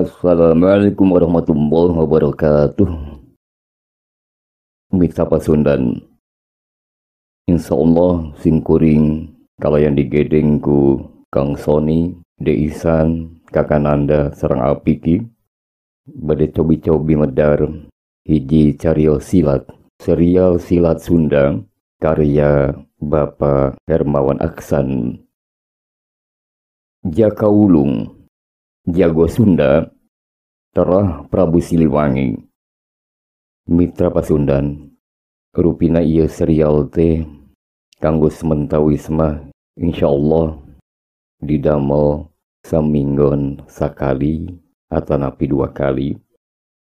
Assalamualaikum warahmatullahi wabarakatuh. Mitra Pasundan. Insyaallah sing kuring kalayan digedeng ku Kang Sony, Deisan, Kakananda sareng Apiki. Bade cobi-cobi medar hiji cariyos silat, serial silat Sunda karya Bapak Hermawan Aksan. Jaka Wulung Jago Sunda Terah Prabu Siliwangi. Mitra Pasundan, rupina ieu serial teh kanggo sementawisma insyaallah didamel saminggon sakali atanapi 2 kali,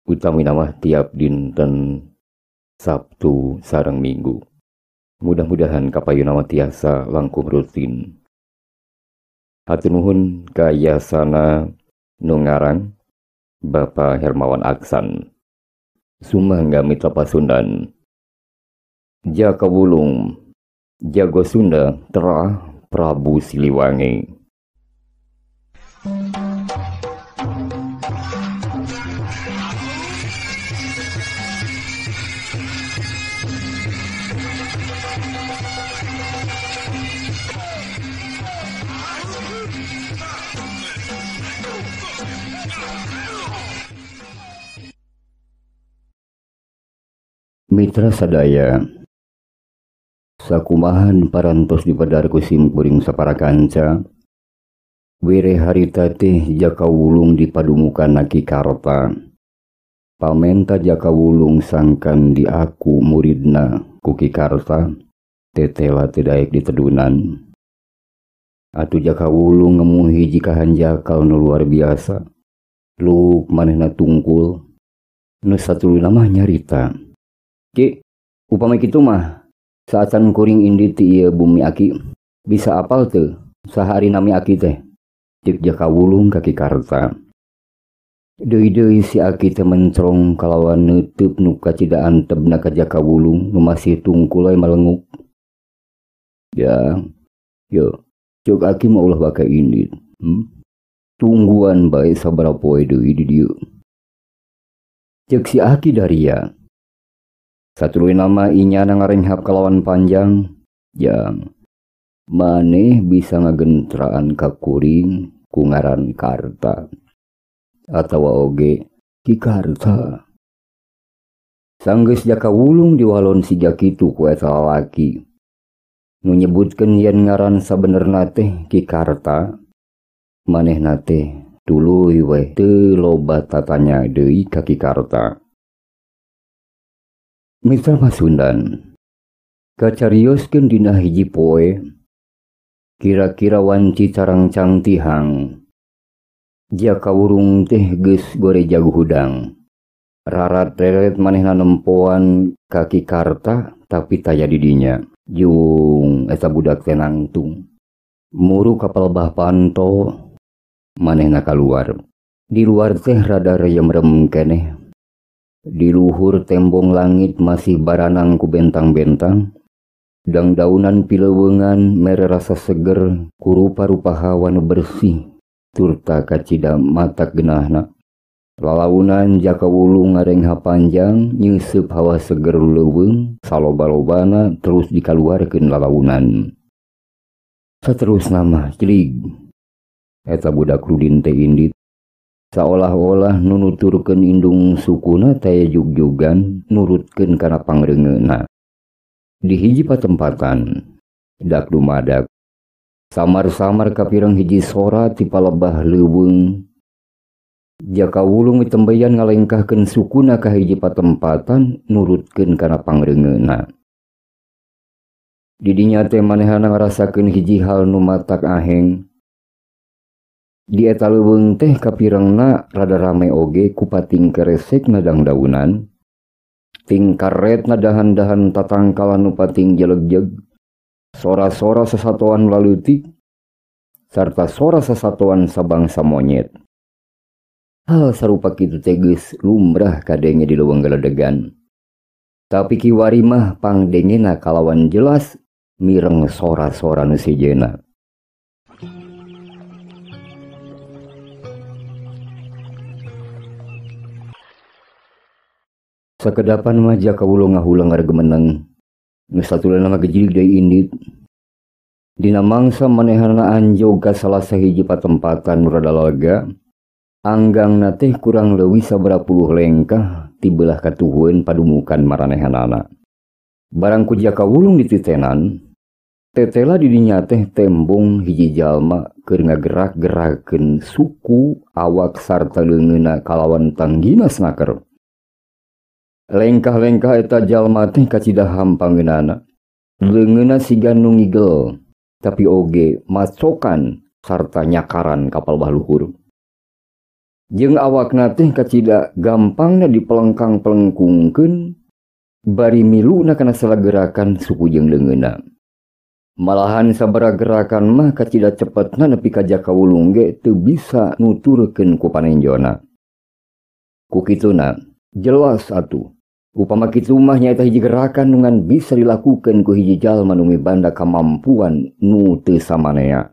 utami nama tiap dinten Sabtu sareng Minggu. Mudah-mudahan kapayu nama tiasa langkung rutin. Hatur nuhun ka yasana nu ngarang Bapak Hermawan Aksan. Sumangga Mitra Pasundan. Jaka Wulung Jago Sunda Terah Prabu Siliwangi. Mitra sadaya, sakumahan parantos dipadarku simpuring sapara kanca, were harita teh Jaka Wulung dipadumukan naki karta. Pamenta Jaka Wulung sangkan di aku muridna kuki karta, tetela tedaek ditedunan. Atu Jaka Wulung ngemu hiji kahanjakal nu luar biasa. Luk manehna tungkul, nu satulu nama nyarita. Ki, upama kitu mah, saatan kuring indi ti ieu bumi aki, bisa apal teu sahari nami aki teh. Cek Jaka Wulung kaki karta. Deui-deui si aki teh mencrong kalawan neuteuk nu kacida antebna ka Jaka Wulung nu masih tungkul we malenguk. Ya, yo, cek aki mah ulah baka indi. Tungguan bae sabaraha poe deui di dieu. Cek si aki daria. Satuluy nama inyana ngarenghap kalawan panjang, yang maneh bisa ngagentraan ka kuring ku ngaran karta atawa oge ki karta. Sanggeus Jaka Wulung diwalon si jakitu ku eta lalaki nu nyebutkeun yen ngaran sabenerna teh ki karta, manehna teh tuluy we teu loba tatanya deui ka ki karta. Mitra Pasundan, kacarioskeun dina hiji poe, kira-kira wanci carang cangtihang, Jaka Wulung teh geus gore jago hudang. Rarat reret manehna nempoan kaki karta tapi taya didinya. Jung eta budak teh nangtung. Muru kapal bah panto, manehna kaluar. Di luar teh rada reyem-rem keneh. Di luhur tembong langit masih baranang ku bentang-bentang, dang-daunan pileuweungan mere rasa seger ku rupa-rupa hawa nu bersih turta kacida matak genahna. Lalaunan Jaka Wulung ngarengha panjang nyeusup hawa seger leuweung saloba-lobana terus dikaluarkeun lalaunan. Saterusna mah cilig eta budak rudin teh indit saolah-olah nunuturkeun indung sukuna taya jug-jugan nurutkeun kana pangreungeuna. Di hiji patempatan dak dumadak samar-samar kapireng hiji sora ti palebah leuweung. Jaka Wulung mitembeyan ngalengkahkeun sukuna ka hiji patempatan nurutkeun kana pangreungeuna. Di dinya teh manehna ngarasakeun hiji hal nu matak aheng. Di eta leuweung teh kapirengna rada rame oge ku pating keresek na dang-daunan, ting karet na dahan-dahan tatangkalan nu pating jeleg-jeg, sora-sora sasatoan laleutik, sarta sora sasatoan sabangsa monyet. Hal sarupa kitu teh geus lumrah kadenge di leuweung galedegan. Tapi kiwari mah pangdengena kalawan jelas mireng sora-sora nu sejena. Sakedapan mah Jaka Wulung ngahulang ngaregemeneng. Ngesatulan nama gejilig deui indit. Dina mangsa manehana anjoga salah sahiji patempatan nu rada lega. Anggangna teh kurang leuwih sabaraha puluh lengkah ti beulah katuhun padumukan maranehanana. Barang ku Jaka Wulung dititenan, tetela di dinya teh tembong hiji jalma keur ngagerak-gerakeun suku, awak sarta leungeunna kalawan tanggina snaker. Lengkah-lengkah eta jalma teh kacida hampangeunana. Leungeunna siga nu ngigel, tapi oge macokan sarta nyakaran kapal baluhur. Jeung awakna teh kacida gampangna dipelengkang-pelengkungkeun bari miluna kana salah gerakan suku jeung leungeunna. Malahan sabaraha gerakan mah kacida cepetna nepi ka Jaka Wulung ge teu bisa nuturkeun ku panenjona. Ku kituna jelas atuh upama kitu mah nyaeta hiji gerakan nu ngan bisa dilakukeun ku hiji jalma nu mibanda kamampuan nu teu samanea.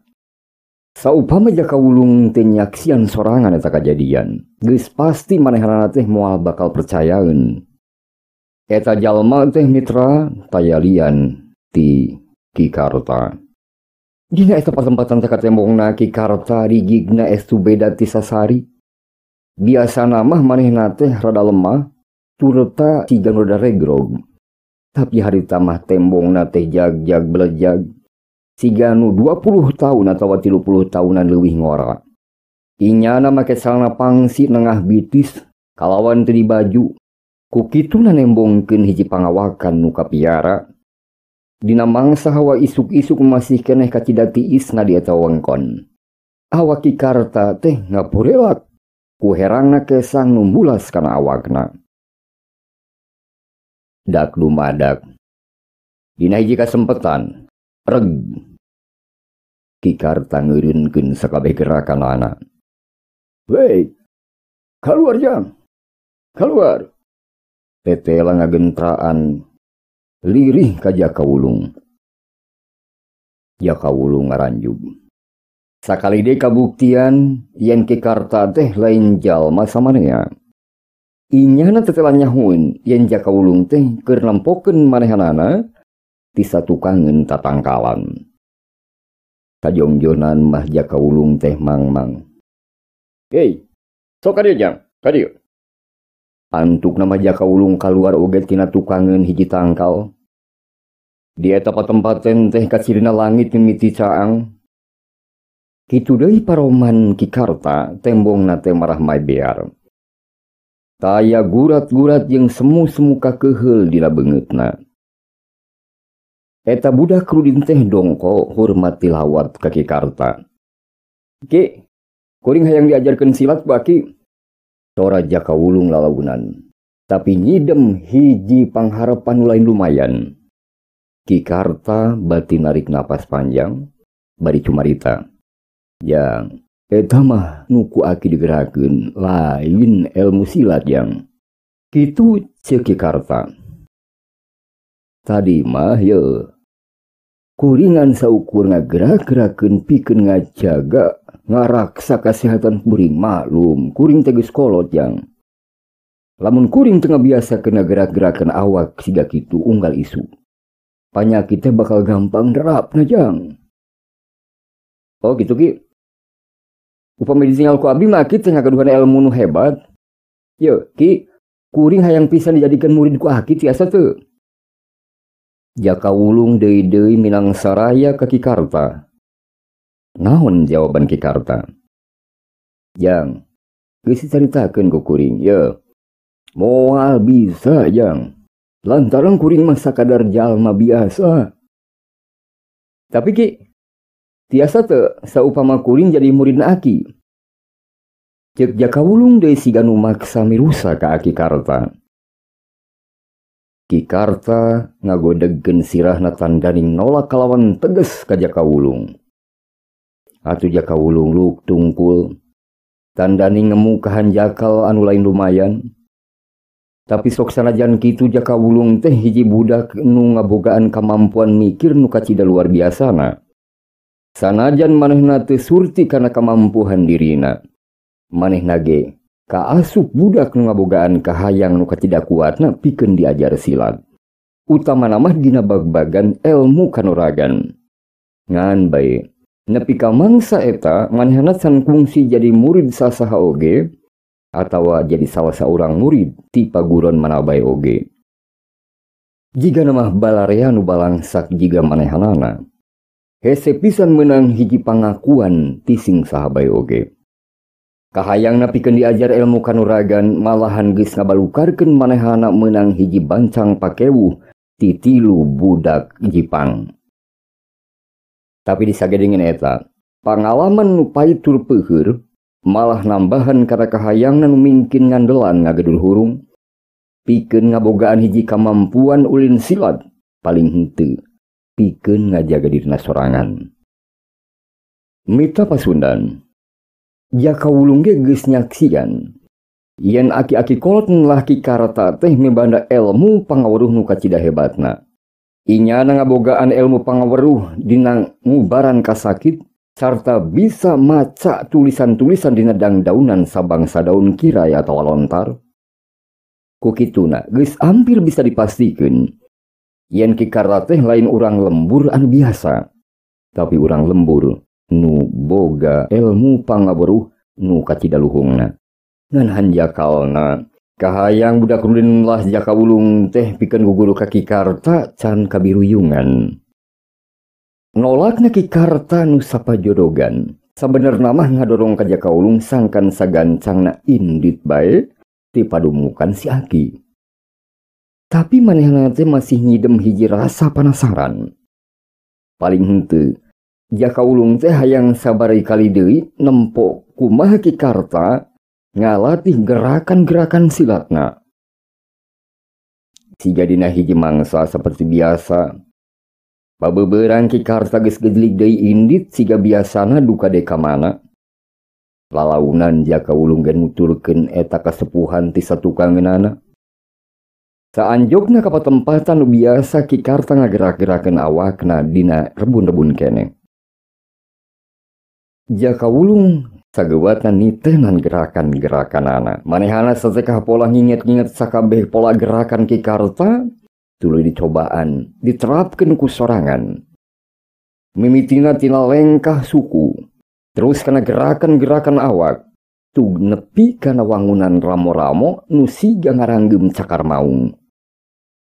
Saupama Jaka Wulung teu nyaksian sorangan eta kajadian, geus pasti manehanana teh moal bakal percayaeun. Eta jalma teh mitra tayalian ti Ki Karta. Dina eta patempatan teka tembongna Ki Karta rigigna estu beda ti sasari. Biasana mah manehna teh rada lemah, tureta siga nu rada regrog. Tapi harita mah tembongna teh jag-jag belejag. Siga nu 20 tahun atawa 30 tahunan leuwih ngora. Inyana make salana pangsi nengah bitis kalawan teu dibaju. Ku kituna nembongkeun hiji pangawakan nu kapiara. Dina mangsa hawa isuk-isuk masih keneh kacida tiisna di eta wengkon. Awak Ki Karta teh ngapurelak ku herangna kesang numbulas kana awakna. Dak dumadak dina hiji kasempetan reg Ki Karta ngeureunkeun sakabeh gerakanana. "Wei, kaluar jang, kaluar!" Tetela ngagentraan lirih ka Jaka Wulung. Jaka Wulung ngaranjug. Sakali deui kabuktian yen Ki Karta teh lain jalma samanea. Inyana tetela nyahueun yen Jaka Wulung teh keur nempokeun manehanana ti satukangeun tatangkalan. Sajongjonan mah Jaka Wulung teh mangmang. "Hei, sok ka dieu jang, ka dieu." Antuk nama Jaka Wulung kaluar oge tina tukangeun hiji tangkal. Di eta patempaten teh kacirina langit mimiti caang. Kitu deui paroman Ki Karta tembongna teh marah mae bear. Taya gurat-gurat jeung semu-semu kakeheul dina beungeutna. Eta budak rudin teh dongko hormat tilawat ka Ki Karta. "Ki, kuring hayang diajarkeun silat ku Aki." Tora Jaka Wulung lalaunan. Tapi nyidem hiji pangharepan lain lumayan. Ki Karta bati narik napas panjang, bari cumarita. "Jang, eta mah nuku Aki digerakeun lain ilmu silat jang." Kitu ceuk Ki Karta. "Tadi mah ye kuringan saukur ngagerak-gerakeun pikeun ngajaga ngaraksa kesehatan kuring maklum kuring teh geus kolot jang. Lamun kuring teu ngabiasakeun ngagerak-gerakeun awak siga kitu unggal isu. Panyakit teh bakal gampang derapna jang." "Oh gitu Ki. Upami ditinggal ku abdi mah Ki teh ngagaduhan ilmu nu hebat. Ye Ki, kuring hayang pisan dijadikeun murid ku Aki tiasa teu?" Jaka Wulung deui-deui minang saraya ka Ki Karta. "Naon jawaban Ki Karta?" "Jang, geus dicaritakeun ku kuring, ye. Moal bisa jang. Lantaran kuring mah sakadar jalma biasa." "Tapi Ki, tiasa teu saupama kuring jadi muridna Aki?" Ceuk Jaka Wulung deui siga nu maksa mirusa ka Ki Karta. Ki Karta ngagodegkeun sirahna tandaning nolak kalawan tegas ka Jaka Wulung. Atuh Jaka Wulung luk tungkul, tandaning ngemu kahanjakal anu lain lumayan. Tapi sok sanajan kitu Jaka Wulung teh hiji budak nu ngabogaan kamampuan mikir nu kacida luar biasana. Sanajan manehna teu surti kana kamampuan dirina, manehna ge kaasup budak nu ngabogaan kahayang nu katidak kuatna pikeun diajar silat. Utama nama dina bag-bagan ilmu kanuragan. Ngan bae, nepi ka mangsa eta manehna can kungsi jadi murid sasaha oge atawa jadi salah seorang murid ti paguron mana bae oge. Jiga nama balarea nu balangsak jiga manehanana, hese pisan menang hiji pangakuan ti sing saha bae oge. Kahayangna pikeun diajar ilmu kanuragan malahan geus ngabalukarkeun manehana menang hiji bancang pakewuh ti 3 budak Jipang. Tapi disagedengin eta, pangalaman nu paitur peuheur malah nambahan karena kahayangna nu mingkin ngandelan ngagedul hurung pikeun ngabogaan hiji kamampuan ulin silat paling henteu pikeun ngajaga dirina sorangan. Mita Pasundan, jaka wulung ge geus nyaksian yen aki-aki kolot laki karata teh mibanda ilmu pangaweruh nu kacida hebatna. Inyana ngabogaan ilmu pangaweruh dina ngubaran kasakit sarta bisa maca tulisan-tulisan dina dangdaunan sabangsa daun kirai atau lontar. Ku kituna geus hampir bisa dipastikeun yen ki karata teh lain urang lembur anu biasa, tapi urang lembur nu boga ilmu pangaweruh nu kacida luhungna. Ngan hanjakalna kahayang budak rudin lah jaka wulung teh pikeun guguru ka Kikarta can kabiruyungan. Nolakna Kikarta nu sapajodogan sabenerna mah ngadorong ka jaka wulung sangkan sagancangna indit bae ti padumukan si Aki. Tapi manehna teh masih ngidem hiji rasa penasaran. Paling henteu jaka wulung teh hayang sabari kali deui nempo kumaha Kikarta ngalatih gerakan-gerakan silatna. Siga dina hiji mangsa seperti biasa, babeubeurang Kikarta geus gejlig deui indit siga biasana duka deka mana. Lalaunan jaka wulung gen nuturkeun eta kasepuhan ti satukangeunana. Saanjogna ka patempatan nu biasa Kikarta ngagerak-gerakeun awakna dina rebun-rebun keneh. Jaka wulung sageuwatan nitenan gerakan-gerakanana. Manehana sasekah pola nginget-nginget sakabeh pola gerakan Kikarta tuluy dicobaan diterapkeun ku sorangan. Mimitina tina lengkah suku, terus kana gerakan-gerakan awak tug nepi kana wangunan ramo-ramo nu siga ngaranggem cakar maung.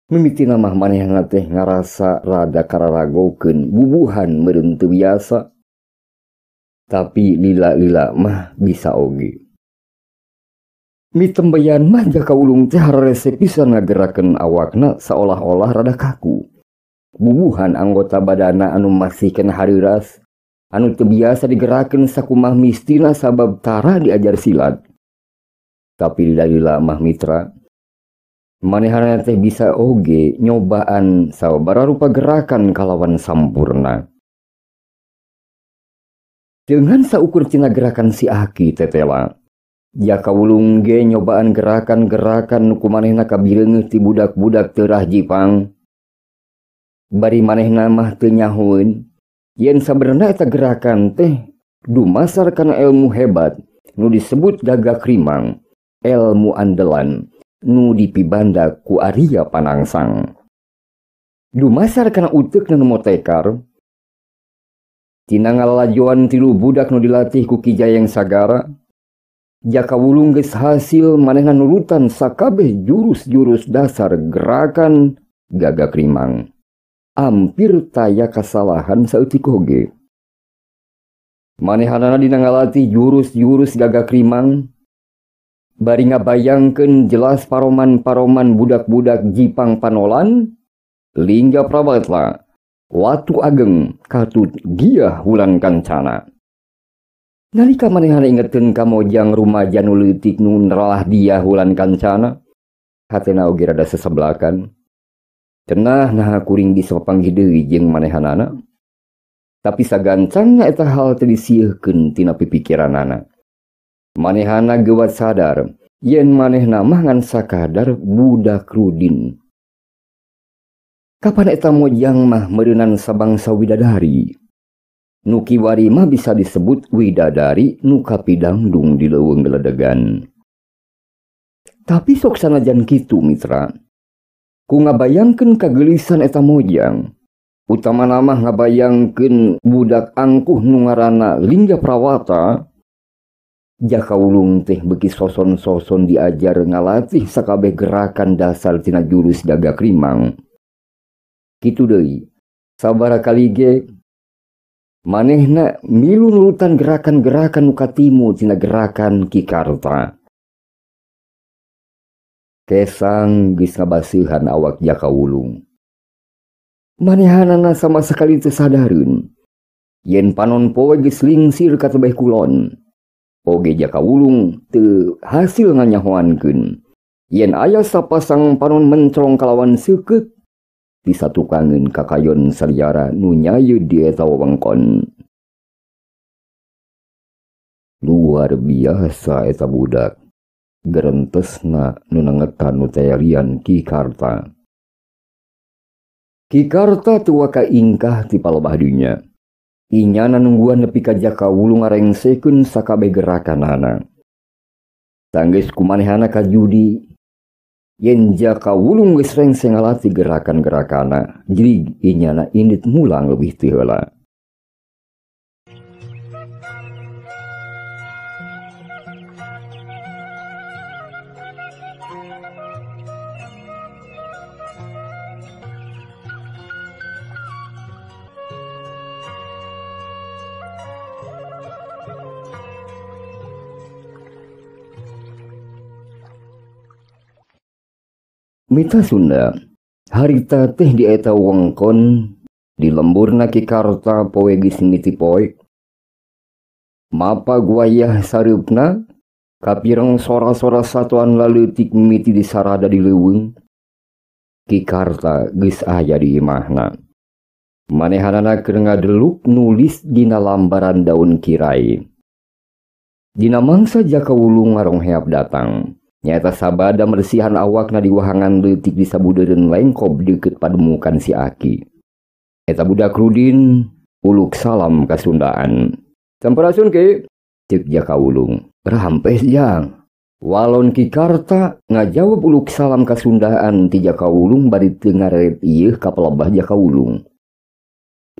Mimitina mah manehna teh ngarasa rada kararagokeun bubuhan meureun teu biasa. Tapi lila-lila mah bisa oge. Mitembayan mah jaka wulung teh hararese pisan ngagerakeun awakna seolah-olah rada kaku. Bubuhan anggota badana anu masih kena hareuras, anu teu biasa digerakeun sakumaha mistina sabab tara diajar silat. Tapi lila-lila mah mitra, manehana teh bisa oge nyobaan sababaraha rupa gerakan kalawan sampurna. Dengan saukur cina gerakan si Aki tetela, jaka wulung ge nyobaan gerakan-gerakan nu kumanehna kabireungeuh ti budak-budak teu rah Jipang. Bari manehna mah teu nyahoeun yen sabenerna eta gerakan teh dumasar kana ilmu hebat nu disebut gagak rimang, ilmu andelan nu dipibanda ku Arya Panangsang. Dumasar kana uteukna nu motekar, tina ngalajoan 3 budak nu dilatih ku Ki Jayeng Sagara, jaka wulung geus hasil manehna nurutan sakabeh jurus-jurus dasar gerakan gagak rimang. Ampir taya kasalahan saeutik oge. Manehanana dina ngalatih jurus-jurus gagak rimang, bari ngabayangkeun jelas paroman-paroman budak-budak Jipang panolan, lingga prabatla watu ageng katut giah wulan kancana. Nalika manehana ingetkeun ka mojang rumaja nu leutik nu neralah diah wulan kancana, hatena oge rada seseblakan. Cenah naha kuring bisa papanggih deui jeung manehanana. Tapi sagancangna eta hal teu disieukkeun tina pipikiranana. Manehana geuwat sadar yen manehna mah ngan sakadar budak rudin. Kapan eta mojang mah meureunan sabangsa widadari. Nu kiwari mah bisa disebut widadari nu kapidangdung di leuweung geledegan. Tapi sok sanajan kitu mitra, ku ngabayangkeun kagelisan eta mojang, utama nama ngabayangkeun budak angkuh nu ngaranna Lingga Prawata. Jaka ulung teh beki soson-soson diajar ngalatih sakabeh gerakan dasar tina jurus gagak rimang. Kitu deui, sabara kali ge manehna milu nurutan gerakan-gerakan nu katimu tina gerakan Ki Karta. Kesang geus ngabaseuhan awak Jaka Wulung. Manehanana sama sekali teu sadareun yen panon poe geus lingsir ka tebeh kulon. Oge Jaka Wulung teu hasil nganyahoankeun yen aya sapasang panon mencrong kalawan seukeut disatukangeun ka kayon saliara nu nyayeud di eta wewengkon. Luar biasa eta budak. Gerentesna nu nangetan nu tayalian Ki Karta. Ki Karta teu waka ingkah ti palebah dunya. Inyana nungguan nepi ka Jaka Wulung ngarengsekeun sakabeh gerakanana. Sanggeus kumanehana ka judi yen Jaka Wulung geus rengse ngalatih gerakan-gerakana, jadi inyana indit mulang leuwih teu heula. Mita Sunda, harita teh di eta wengkon di lemburna Ki Karta poe geus mimiti poe. Mapa guayah sareupna kapireng sora-sora satuan laleutik mimiti di sarada di leuweung. Ki Karta geus aya di imahna. Manehanana keur ngadeluk nulis dina lambaran daun kirai. Dina mangsa Jaka Wulung ngarongheap datang. Nyata sabada mersihan awakna di wahangan leutik di sabudeureun lengkob deukeut pademukan si Aki. Eta budak Rudin uluk salam kasundaan. Sampurasun Ki, ceuk Jaka Wulung. Rampes jang. Walon Ki Karta ngajawab uluk salam kasundaan ti Jaka Wulung bari teu ngaret ieu ka pelebah Jaka Wulung.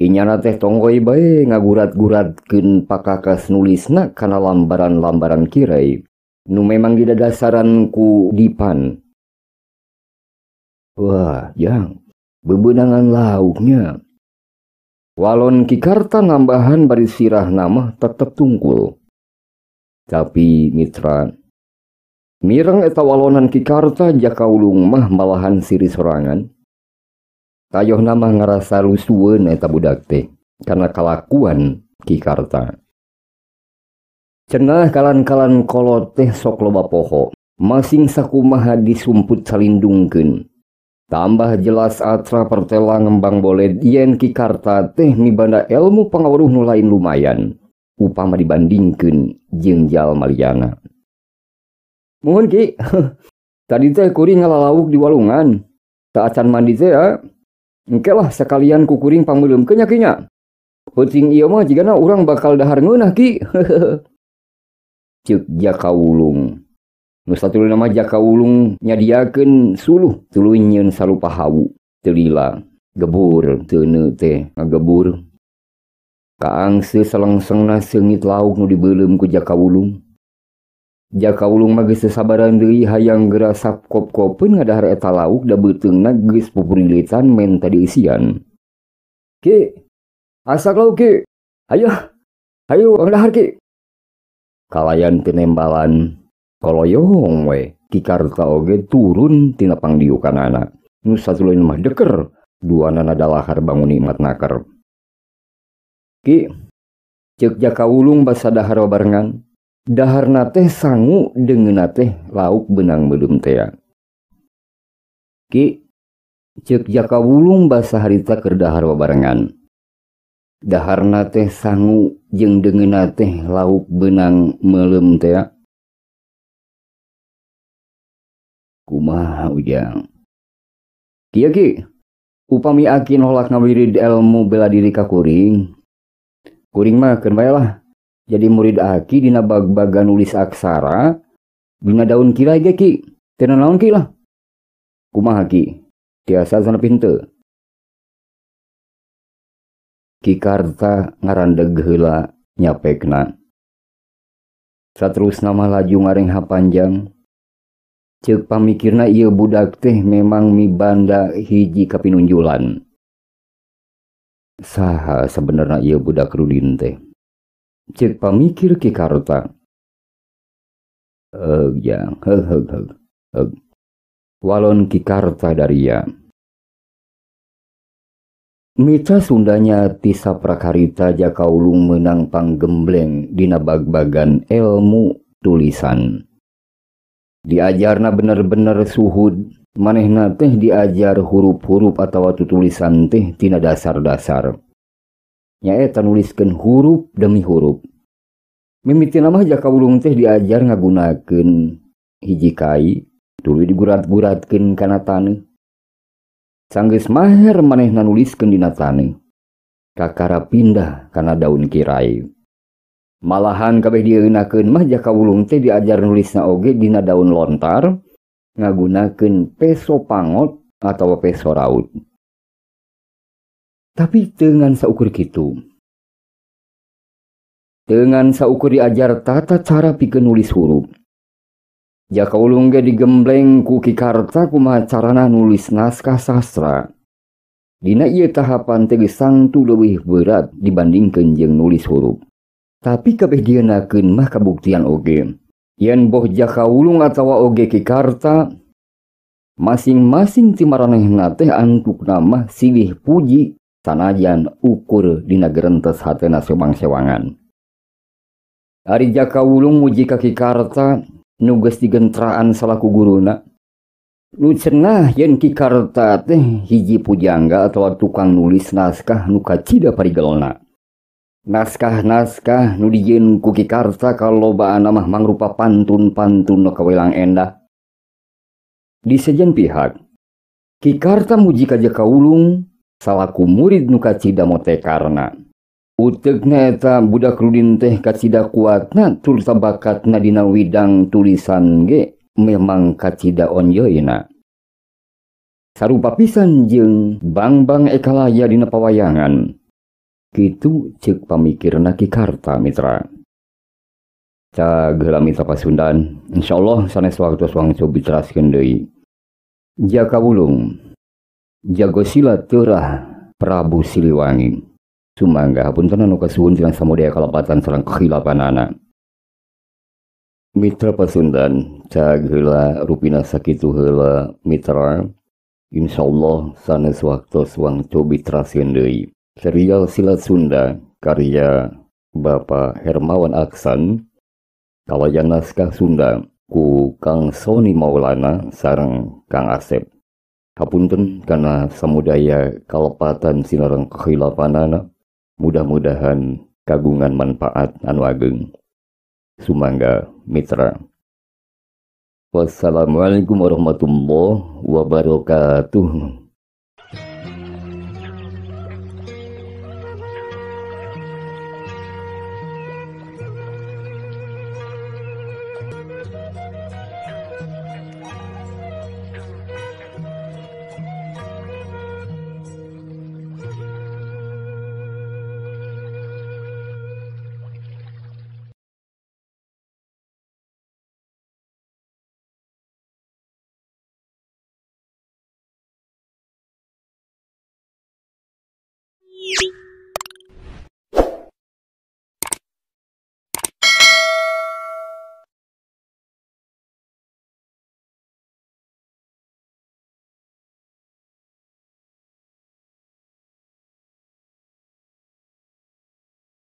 Inyana teh tonggoy bae ngagurat-guratkeun pakakas nulisna kana lambaran-lambaran kirai nu memang didadasaran ku dipan. Wah, jang, bebenangan lauknya. Walon Ki Karta nambahan bari sirah nama tetep tungkul. Tapi mitra, mireng eta walonan Ki Karta Jaka Wulung mah malahan siri sorangan. Tayoh nama ngarasa lusueun eta budak teh karena kalakuan Ki Karta. Cenah kalan-kalan kolot teh sok loba poho, masing sakumaha disumput salindungkeun. Tambah jelas atra pertela ngembang boled yen Ki Karta teh mibanda ilmu pangawruh nu lain lumayan, upama dibandingkeun jeung jalma liana. Muhun Ki, tadi teh kuring ngalalauk di walungan, tak acan mandi teh ya. Engke lah sekalian ku kuring pangmeuleumkeun nya Ki nya. Peuting ieu mah jigana urang bakal dahar ngeunah Ki. Ceuk Jaka Wulung. Nu satuluy nama Jaka Wulung nyadiakeun suluh tuluy nyieun sarupa hawu teu lila gebur teu neut teh ngagebur. Kaangse selengsengna seungit lauk nu dibeuleum ku Jaka Wulung. Jaka Wulung mah geus sabaran deui hayang geura sapkop-kopeun ngadahar eta lauk da beuteungna geus pupurilitan men tadi isian. Ki, asak lauk Ki. Hayu ngdahar Ki. Kalayan penembalan koloyong we Ki Karta oge turun tina pangdiukanana. Nu satuluy mah deker, duanana dalahar bangun nikmat naker. Ki, ceuk Jaka Wulung basa dahar babarengan. Daharna teh sangu deungeunna teh lauk beunang meuleum teh. Ki, ceuk Jaka Wulung basa harita keur dahar babarengan. Daharna teh sangu jeung deungeunna teh lauk beunang meuleum teh. Kumaha ujang? Kieu Ki, upami Aki nolak ngawirid ilmu bela diri ka kuring. Kuring mah keun bae lah jadi murid Aki dina bag-bagan nulis aksara dina daun kirai ge Ki. Teu naon ki lah. Kumaha ki? Tiasa sana pintu. Ki Karta ngarandeg heula nyapekna. Saterusna mah laju ngarengha panjang. Ceuk pamikirna ieu budak teh memang mibanda hiji kapinunjulan. Saha sebenarnya ieu budak Rudin teh? Ceuk pamikir Ki Karta. Jang, walon Ki Karta daria. Mitra Sundanya tisa prakarita jaka ulung menang panggembleng dina bag-bagan ilmu tulisan. Diajarna bener-bener suhud, manehna teh diajar huruf-huruf atawa tulisan teh tina dasar-dasar. Nyaeta nuliskeun huruf demi huruf. Mimitina mah jaka ulung teh diajar ngagunakeun hiji kai, tuluy digurat-guratkeun kana taneuh. Sanggeus maher manehna nuliskeun dina taneuh. Kakara pindah kana daun kirai. Malahan kabeh dieunakeun mah jaka ulung teh diajar nulisna oge dina daun lontar ngagunakeun peso pangot atawa peso raut. Tapi teu ngan saukur kitu. Teu ngan saukur diajar tata cara pikeun nulis huruf. Jaka ulung ge digembleng ku Ki Karta kumaha carana nulis naskah sastra. Dina ieu tahapan teh geus sangtu leuwih berat dibandingkeun jeung nulis huruf. Tapi kabeh dienakeun mah kabuktian oge. Yen boh jaka ulung atawa oge Ki Karta masing-masing ti maranehna teh antukna mah silih puji sanajan ukur dina gerentes hatena sewang-sewangan. Ari jaka ulung muji ka Ki Karta nu geus digentraan salaku guruna. Nu cenah yen Ki Karta teh hiji pujangga atawa tukang nulis naskah nu kacida parigelna. Naskah-naskah nu dijieun ku Ki Karta kalobaana mah mangrupa pantun-pantun nu kawelang endah. Di sejen pihak, Ki Karta muji ka jaka ulung salaku murid nu kacida motekarna. Uteugna eta budak Rudin teh kacida kuatna tur bakatna dina widang tulisan ge memang kacida onyeuna. Sarupa pisan jeung Bang-Bang Ekalaya dina pawayangan. Kitu ceuk pamikirna Ki Karta mitra. Cag heula mitra Pasundan, insyaallah sanes waktu wangsu bicaraskeun deui. Jaka ulung jago sila teurah Prabu Siliwangi. Sumangga hapunten anu kasuhun tina samodaya kalapatan sareng kehilapanana. Mitra Pasundan, cag heula rupina sakitu heula mitra. Insyaallah sanes waktu wangsu bicaraskeun deui. Serial Silat Sunda karya Bapak Hermawan Aksan, kalayan naskah Sunda ku Kang Soni Maulana sareng Kang Asep. Hapunten kana samudaya kalepatan sinareng kehilapanana. Mudah-mudahan kagungan manfaat anu ageng. Sumangga mitra. Wassalamualaikum warahmatullahi wabarakatuh.